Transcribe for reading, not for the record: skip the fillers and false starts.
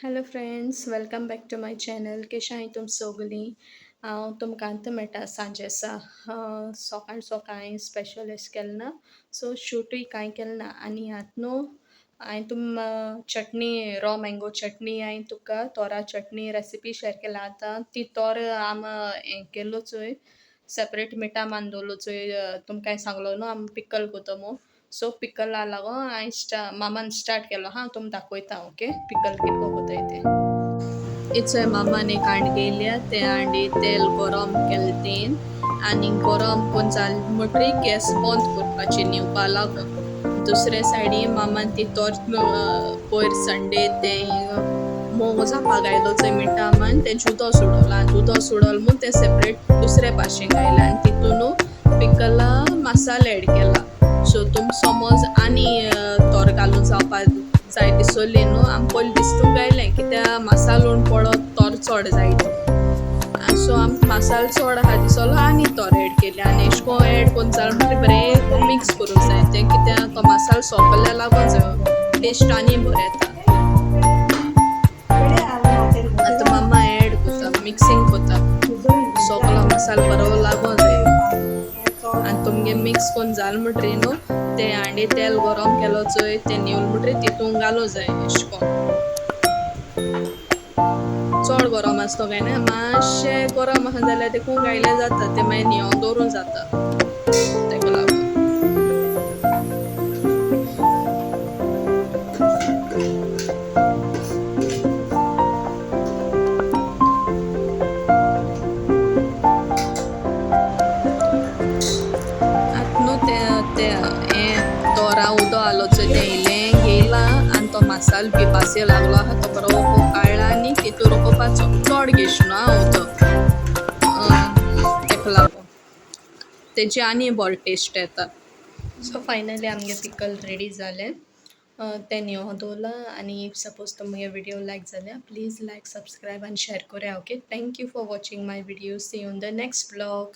Hello friends, welcome back to my channel. कशें आहाय तुम सगलीं? हांव तुमकां आतां मेळटा सांजेचा सकाळ सकाळी स्पेशल अशें केलें ना. सो शूटूय कांय केलें ना आनी आतां न्हू हांवें चटणी रॉ मँगो चटणी हांवें तुका तोरा चटणी रेसिपी शेअर केला. आतां ती तोर आम हें केल्लो चोय सेपरेट मिठा मान दवरलो चोय. तुमकां हांवें सांगलो न्हू आम पिकल कोतो मू. सो पिकल लागो हांवें मामान स्टार्ट केलो. तुम दाखयता ओके पिकल कितको कोताय ते. इचोय मामान एक हांडी घेयल्या ते हांडी तेल गरम केलें तेन आनी गरम कोन्न जाल म्हणटरी गॅस बंद करपाची निवपा लागो. दुसरे सायडी मामान ती तोर पयर संडे ते मोग जावपा गायलो चोय मिठा मान तें उदो सुडोला आनी उदो सुडोल म्हूण तें सेपरेट दुसरे भाशेन घायला आनी तितून पिकला मसालो एड केला. सो तुम समज आनी तोर घालून जावपा जाय दिसोली न्हू आम पयलीं दिसतून गायलें कित्या मसालो पडोत तोर चोड जायत. सो आम मसालो चोड आहा दिसोलो आनी तोर एड केली आनी एशें कोन्न एड कोन्न जाल म्हणटरी बरें मिक्स करूंक जाय तें कित्या तो मसालो सोंपल्या लागोन जायो टेस्ट आनी बरें येता. आतां मामा एड कोता मिक्सिंग कोता सगलो मसालो बरो लागों जाय आनी तुमगे मिक्स कोन्न जाल म्हणटरी न्हू ते हांडी तेल गरम केलो चोय तें निवल म्हणटरी तितून घालूं जाय एशें कोन्न. चड गरम आसतो काय ना मातशें गरम आहा जाल्यार देखून गायलें जाता तें मागीर न्हिवोन दवरूं जाता तेका लागून. आतां न्हू हें तोरा उदो आलो चोय तें इल्लें घेयला आनी तो मसालो बी पासये लागलो आहा तो बरो काडला आनी तितून रोकोवपाचो चोड घेयशे न्हू उदक तेका लागून तेजी आनी बरो टेस्ट येता. सो फायनली आमगे पिकल रेडी जालें. तें निवोन दवरला आनी इफ सपोज तुमगे व्हिडिओ लायक जाल्या प्लीज लायक सब्सक्रायब आनी शेअर कोऱ्या okay. Thank you for watching my video. See you in the next blog.